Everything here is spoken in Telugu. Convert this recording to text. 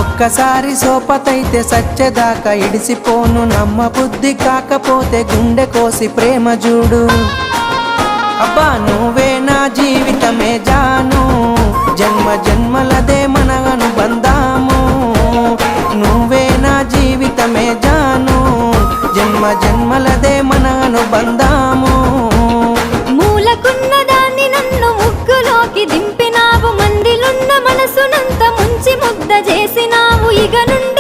ఒక్కసారి సోపతైతే సచ్చేదాకా ఇడిసిపోను, నమ్మ బుద్ధి కాకపోతే గుండె కోసి ప్రేమ చూడు. అబ్బా నువ్వే నా జీవితమే జాను, జన్మ జన్మలదే మన అనుబంధాము. నువ్వే నా జీవితమే జాను, జన్మ జన్మలదే మన అనుబంధాము. మూలకున్న దాన్ని నన్ను ముగ్గులోకి దింపినావు, మందిలున్న మనసునంత ముంచి ముద్ద చేసినావు. ఇక నుండి